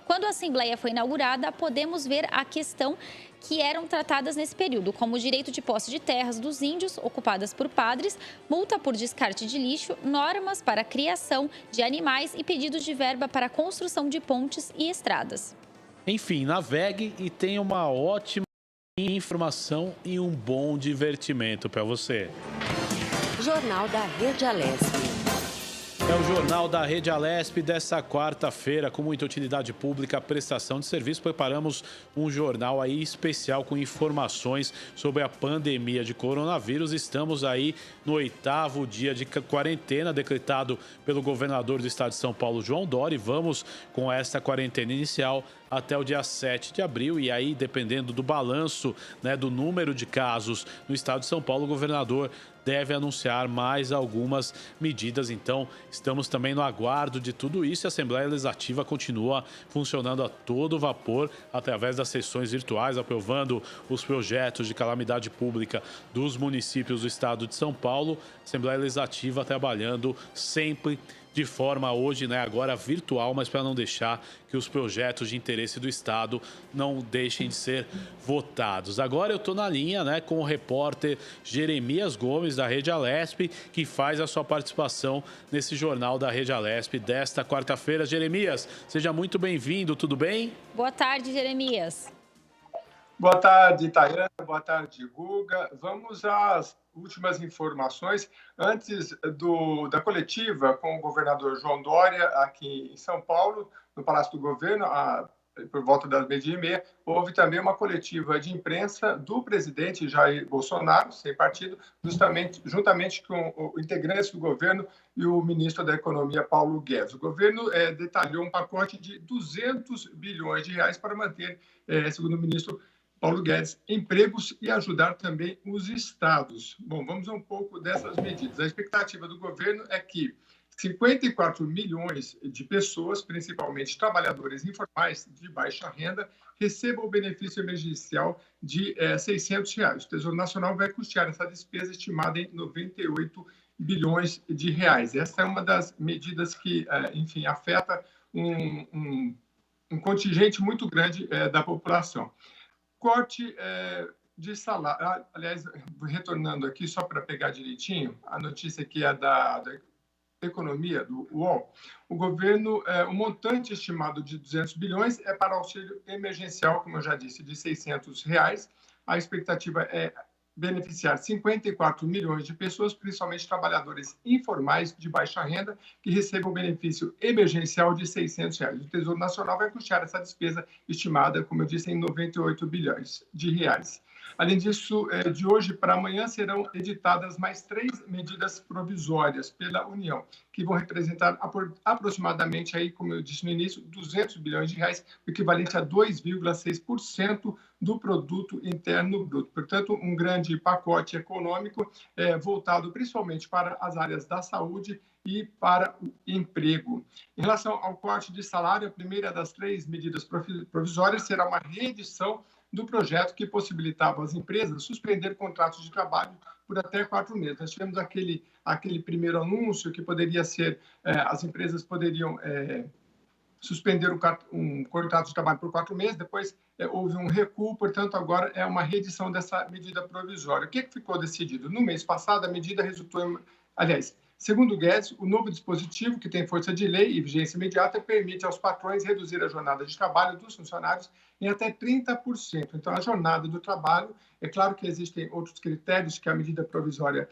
quando a Assembleia foi inaugurada, podemos ver a questão que eram tratadas nesse período, como o direito de posse de terras dos índios ocupadas por padres, multa por descarte de lixo, normas para a criação de animais e pedidos de verba para a construção de pontes e estradas. Enfim, navegue e tenha uma ótima informação e um bom divertimento para você. Jornal da Rede Alesp. É o Jornal da Rede Alesp dessa quarta-feira, com muita utilidade pública, prestação de serviço. Preparamos um jornal aí especial com informações sobre a pandemia de coronavírus. Estamos aí no 8º dia de quarentena decretado pelo governador do estado de São Paulo, João Dória. E vamos com essa quarentena inicial até o dia 7 de abril. E aí, dependendo do balanço, né, do número de casos no estado de São Paulo, o governador deve anunciar mais algumas medidas. Então, estamos também no aguardo de tudo isso. A Assembleia Legislativa continua funcionando a todo vapor através das sessões virtuais, aprovando os projetos de calamidade pública dos municípios do estado de São Paulo. A Assembleia Legislativa trabalhando sempre de forma hoje, né, agora virtual, mas para não deixar que os projetos de interesse do Estado não deixem de ser votados. Agora eu estou na linha, né, com o repórter Jeremias Gomes, da Rede Alesp, que faz a sua participação nesse Jornal da Rede Alesp desta quarta-feira. Jeremias, seja muito bem-vindo, tudo bem? Boa tarde, Jeremias. Boa tarde, Tayana. Boa tarde, Guga. Vamos às últimas informações. Antes da coletiva com o governador João Dória, aqui em São Paulo, no Palácio do Governo, por volta das 12h30, houve também uma coletiva de imprensa do presidente Jair Bolsonaro, sem partido, juntamente com integrantes do governo e o ministro da Economia, Paulo Guedes. O governo detalhou um pacote de 200 bilhões de reais para manter, segundo o ministro Paulo Guedes, empregos e ajudar também os estados. Bom, vamos a um pouco dessas medidas. A expectativa do governo é que 54 milhões de pessoas, principalmente trabalhadores informais de baixa renda, recebam o benefício emergencial de R$600. O Tesouro Nacional vai custear essa despesa estimada em 98 bilhões de reais. Essa é uma das medidas que, enfim, afeta um contingente muito grande da população. Corte de salário. Aliás, retornando aqui, só para pegar direitinho, a notícia aqui é da Economia, do UOL. O governo, o montante estimado de 200 bilhões é para auxílio emergencial, como eu já disse, de R$600. A expectativa é beneficiar 54 milhões de pessoas, principalmente trabalhadores informais de baixa renda, que recebam o benefício emergencial de R$600. O Tesouro Nacional vai custear essa despesa estimada, como eu disse, em 98 bilhões de reais. Além disso, de hoje para amanhã serão editadas mais 3 medidas provisórias pela União, que vão representar aproximadamente, aí, como eu disse no início, 200 bilhões de reais, o equivalente a 2,6% do produto interno bruto. Portanto, um grande pacote econômico voltado principalmente para as áreas da saúde e para o emprego. Em relação ao corte de salário, a primeira das 3 medidas provisórias será uma reedição do projeto que possibilitava às empresas suspender contratos de trabalho por até 4 meses. Nós tivemos aquele primeiro anúncio que poderia ser, as empresas poderiam suspender um contrato de trabalho por 4 meses, depois houve um recuo, portanto, agora é uma reedição dessa medida provisória. O que ficou decidido? No mês passado, a medida resultou segundo Guedes, o novo dispositivo, que tem força de lei e vigência imediata, permite aos patrões reduzir a jornada de trabalho dos funcionários em até 30%. Então, a jornada do trabalho, é claro que existem outros critérios que a medida provisória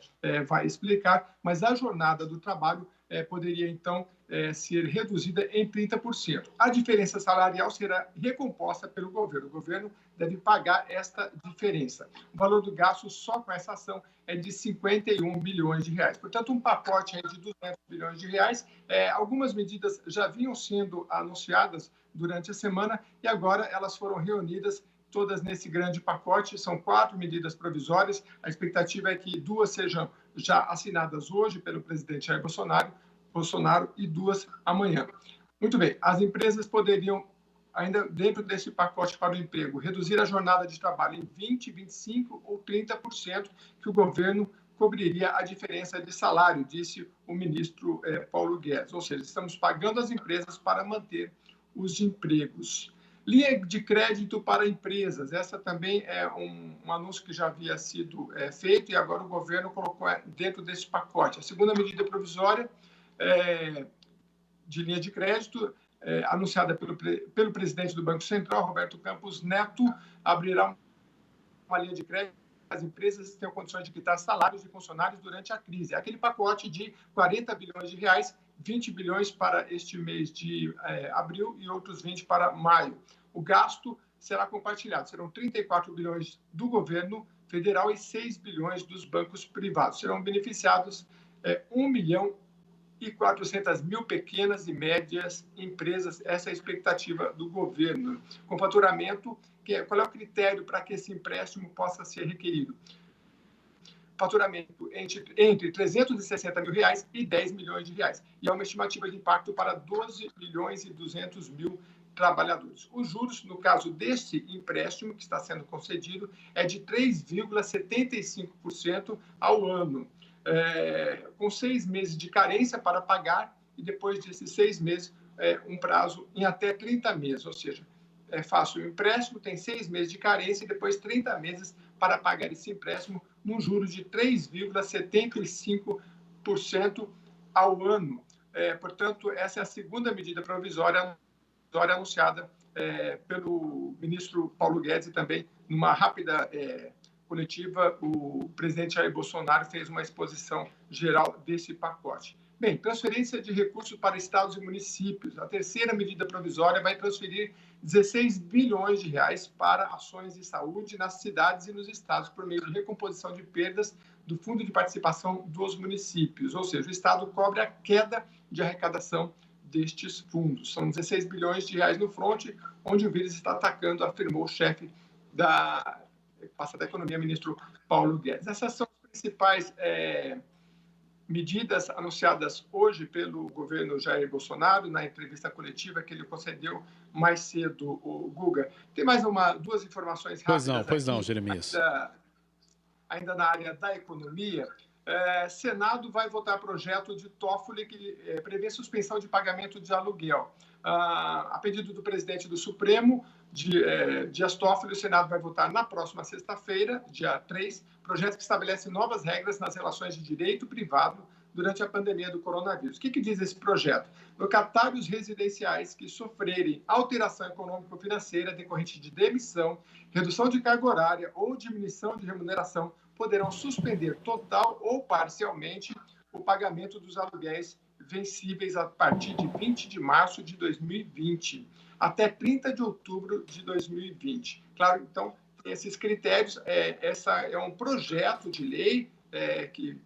vai explicar, mas a jornada do trabalho poderia, então, ser reduzida em 30%. A diferença salarial será recomposta pelo governo. O governo deve pagar esta diferença. O valor do gasto só com essa ação é de 51 bilhões de reais. Portanto, um pacote aí de 200 bilhões de reais. Algumas medidas já vinham sendo anunciadas durante a semana e agora elas foram reunidas todas nesse grande pacote. São 4 medidas provisórias. A expectativa é que 2 sejam já assinadas hoje pelo presidente Jair Bolsonaro e 2 amanhã. Muito bem, as empresas poderiam, ainda dentro desse pacote para o emprego, reduzir a jornada de trabalho em 20%, 25% ou 30%, que o governo cobriria a diferença de salário, disse o ministro Paulo Guedes. Ou seja, estamos pagando as empresas para manter os empregos. Linha de crédito para empresas, essa também é um anúncio que já havia sido feito e agora o governo colocou dentro desse pacote. A segunda medida provisória de linha de crédito, anunciada pelo presidente do Banco Central, Roberto Campos Neto, abrirá uma linha de crédito para as empresas que tenham condições de quitar salários de funcionários durante a crise. É aquele pacote de 40 bilhões de reais, 20 bilhões para este mês de abril e outros 20 para maio. O gasto será compartilhado. Serão 34 bilhões do governo federal e 6 bilhões dos bancos privados. Serão beneficiados 1.400.000 pequenas e médias empresas. Essa é a expectativa do governo. Com faturamento, qual é o critério para que esse empréstimo possa ser requerido? Faturamento entre 360 mil reais e 10 milhões de reais. E há uma estimativa de impacto para 12 milhões e 200 mil trabalhadores. Os juros, no caso deste empréstimo que está sendo concedido, é de 3,75% ao ano, com 6 meses de carência para pagar e depois desses 6 meses, um prazo em até 30 meses, ou seja, é fácil o empréstimo, tem 6 meses de carência e depois 30 meses para pagar esse empréstimo num juros de 3,75% ao ano. Portanto, essa é a segunda medida provisória anunciada pelo ministro Paulo Guedes e também numa rápida coletiva, o presidente Jair Bolsonaro fez uma exposição geral desse pacote. Bem, transferência de recursos para estados e municípios. A terceira medida provisória vai transferir 16 bilhões de reais para ações de saúde nas cidades e nos estados por meio de recomposição de perdas do Fundo de Participação dos Municípios. Ou seja, o estado cobre a queda de arrecadação destes fundos. São 16 bilhões de reais no fronte, onde o vírus está atacando, afirmou o chefe da pasta da Economia, ministro Paulo Guedes. Essas são as principais medidas anunciadas hoje pelo governo Jair Bolsonaro na entrevista coletiva que ele concedeu mais cedo, o Guga. Tem mais duas informações rápidas. Pois não, Jeremias. Ainda na área da economia, Senado vai votar projeto de Toffoli que prevê suspensão de pagamento de aluguel. A pedido do presidente do Supremo, Dias Toffoli, o Senado vai votar na próxima sexta-feira, dia 3, projeto que estabelece novas regras nas relações de direito privado durante a pandemia do coronavírus. O que diz esse projeto? Locatários residenciais que sofrerem alteração econômico-financeira decorrente de demissão, redução de carga horária ou diminuição de remuneração poderão suspender total ou parcialmente o pagamento dos aluguéis vencíveis a partir de 20 de março de 2020 até 30 de outubro de 2020. Claro, então, esses critérios, essa é um projeto de lei que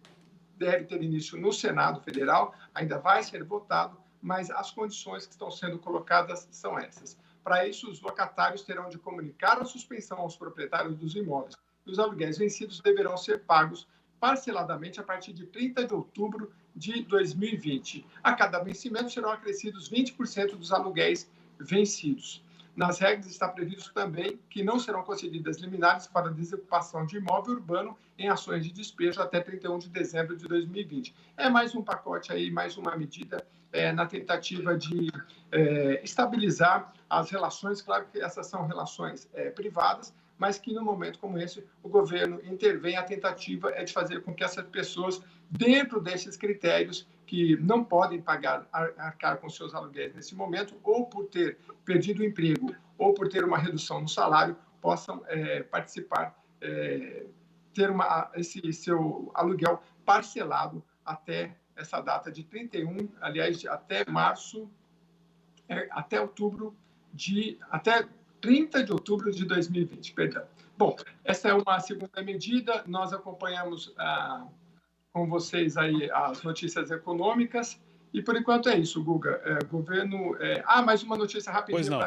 deve ter início no Senado Federal, ainda vai ser votado, mas as condições que estão sendo colocadas são essas. Para isso, os locatários terão de comunicar a suspensão aos proprietários dos imóveis. E os aluguéis vencidos deverão ser pagos parceladamente a partir de 30 de outubro de 2020. A cada vencimento serão acrescidos 20% dos aluguéis vencidos. Nas regras está previsto também que não serão concedidas liminares para desocupação de imóvel urbano em ações de despejo até 31 de dezembro de 2020. É mais um pacote aí, mais uma medida na tentativa de estabilizar as relações. Claro que essas são relações privadas, mas que num momento como esse o governo intervém. A tentativa é de fazer com que essas pessoas, dentro desses critérios, que não podem pagar, arcar com seus aluguéis nesse momento, ou por ter perdido o emprego, ou por ter uma redução no salário, possam participar, ter esse seu aluguel parcelado até essa data de 31, aliás, até março, até 30 de outubro de 2020, perdão. Bom, essa é uma segunda medida, nós acompanhamos com vocês aí as notícias econômicas, e por enquanto é isso, Guga. Governo... mais uma notícia rapidinho,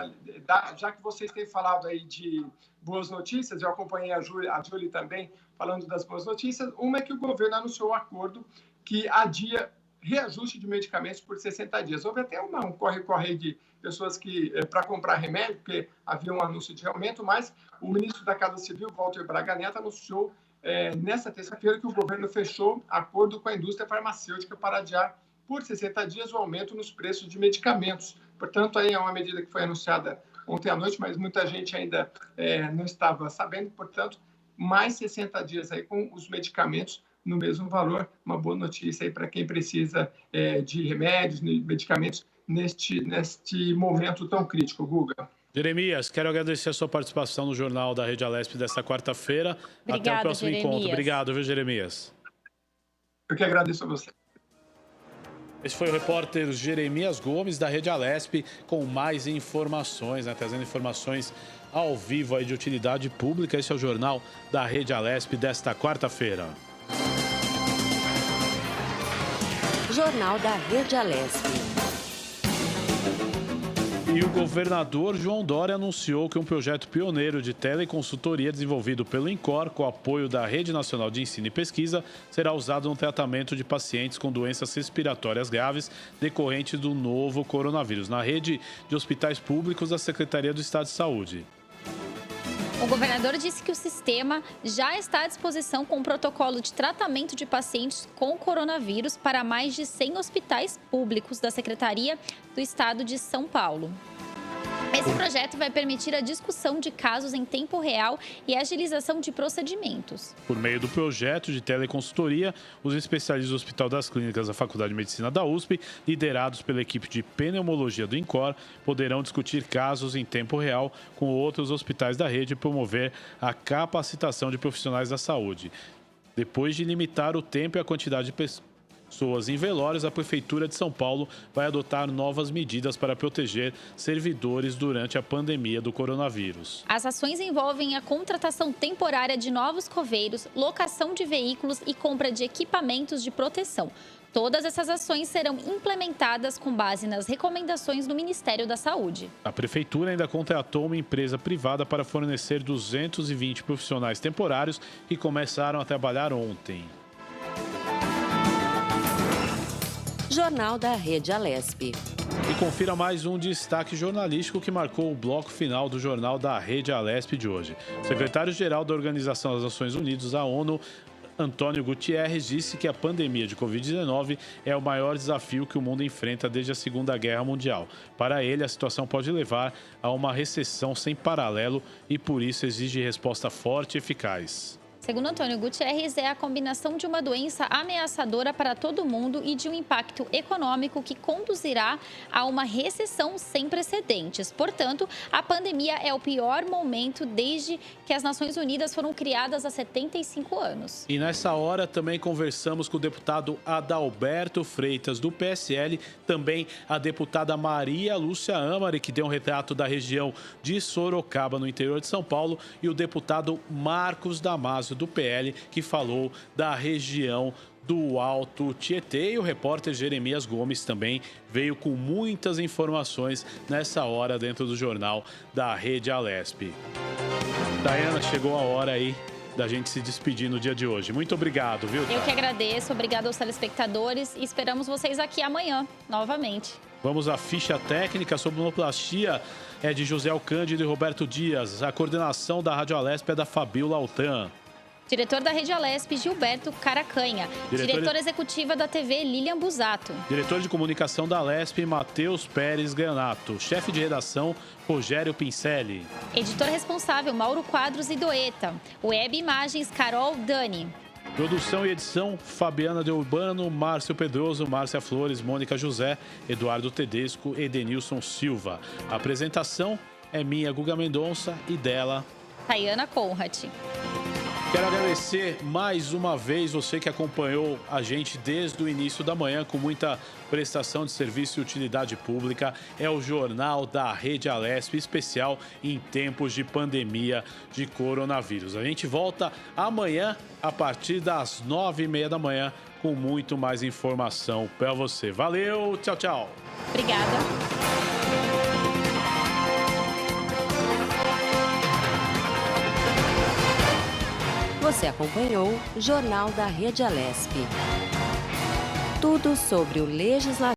já que vocês têm falado aí de boas notícias, eu acompanhei a Júlia também falando das boas notícias. Uma é que o governo anunciou um acordo que adia reajuste de medicamentos por 60 dias. Houve até um corre-corre de pessoas para comprar remédio, porque havia um anúncio de aumento, mas o ministro da Casa Civil, Walter Braga Neto, anunciou nesta terça-feira que o governo fechou acordo com a indústria farmacêutica para adiar por 60 dias o aumento nos preços de medicamentos. Portanto, aí é uma medida que foi anunciada ontem à noite, mas muita gente ainda não estava sabendo. Portanto, mais 60 dias aí com os medicamentos no mesmo valor. Uma boa notícia aí para quem precisa de remédios, de medicamentos neste momento tão crítico, Guga. Jeremias, quero agradecer a sua participação no Jornal da Rede Alesp desta quarta-feira. Até o próximo encontro. Obrigado, viu, Jeremias? Eu que agradeço a você. Esse foi o repórter Jeremias Gomes, da Rede Alesp, com mais informações, trazendo informações ao vivo aí de utilidade pública. Esse é o Jornal da Rede Alesp desta quarta-feira. Jornal da Rede Alesp. E o governador João Dória anunciou que um projeto pioneiro de teleconsultoria desenvolvido pelo INCOR, com apoio da Rede Nacional de Ensino e Pesquisa, será usado no tratamento de pacientes com doenças respiratórias graves decorrentes do novo coronavírus, na rede de hospitais públicos da Secretaria do Estado de Saúde. O governador disse que o sistema já está à disposição com um protocolo de tratamento de pacientes com coronavírus para mais de 100 hospitais públicos da Secretaria do Estado de São Paulo. Esse projeto vai permitir a discussão de casos em tempo real e a agilização de procedimentos. Por meio do projeto de teleconsultoria, os especialistas do Hospital das Clínicas da Faculdade de Medicina da USP, liderados pela equipe de pneumologia do INCOR, poderão discutir casos em tempo real com outros hospitais da rede e promover a capacitação de profissionais da saúde. Depois de limitar o tempo e a quantidade de pessoas em velórios, a Prefeitura de São Paulo vai adotar novas medidas para proteger servidores durante a pandemia do coronavírus. As ações envolvem a contratação temporária de novos coveiros, locação de veículos e compra de equipamentos de proteção. Todas essas ações serão implementadas com base nas recomendações do Ministério da Saúde. A Prefeitura ainda contratou uma empresa privada para fornecer 220 profissionais temporários que começaram a trabalhar ontem. Jornal da Rede Alesp. E confira mais um destaque jornalístico que marcou o bloco final do Jornal da Rede Alesp de hoje. O secretário-geral da Organização das Nações Unidas, a ONU, Antônio Guterres, disse que a pandemia de Covid-19 é o maior desafio que o mundo enfrenta desde a Segunda Guerra Mundial. Para ele, a situação pode levar a uma recessão sem paralelo e, por isso, exige resposta forte e eficaz. Segundo Antônio Guterres, é a combinação de uma doença ameaçadora para todo mundo e de um impacto econômico que conduzirá a uma recessão sem precedentes. Portanto, a pandemia é o pior momento desde que as Nações Unidas foram criadas há 75 anos. E nessa hora também conversamos com o deputado Adalberto Freitas, do PSL, também a deputada Maria Lúcia Amari, que deu um retrato da região de Sorocaba, no interior de São Paulo, e o deputado Marcos Damasio, do PL, que falou da região do Alto Tietê. E o repórter Jeremias Gomes também veio com muitas informações nessa hora dentro do Jornal da Rede Alesp. Daiana, chegou a hora aí da gente se despedir no dia de hoje. Muito obrigado, viu? Eu que agradeço, obrigado aos telespectadores e esperamos vocês aqui amanhã, novamente. Vamos à ficha técnica sobre sonoplastia, é de José Alcântara e Roberto Dias. A coordenação da Rádio Alesp é da Fabiola Altran. Diretor da Rede Alesp, Gilberto Caracanha. Diretora executiva da TV, Lilian Busato. Diretor de comunicação da Alesp, Matheus Pérez Granato. Chefe de redação, Rogério Pincelli. Editor responsável, Mauro Quadros e Doeta. Web Imagens, Carol Dani. Produção e edição, Fabiana de Urbano, Márcio Pedroso, Márcia Flores, Mônica José, Eduardo Tedesco e Denilson Silva. A apresentação é minha, Guga Mendonça, e dela, Tayana Conrad. Quero agradecer mais uma vez você que acompanhou a gente desde o início da manhã com muita prestação de serviço e utilidade pública. É o Jornal da Rede Alesp, especial em tempos de pandemia de coronavírus. A gente volta amanhã a partir das 9h30 da manhã com muito mais informação para você. Valeu, tchau, tchau. Obrigada. Você acompanhou o Jornal da Rede Alesp. Tudo sobre o Legislativo.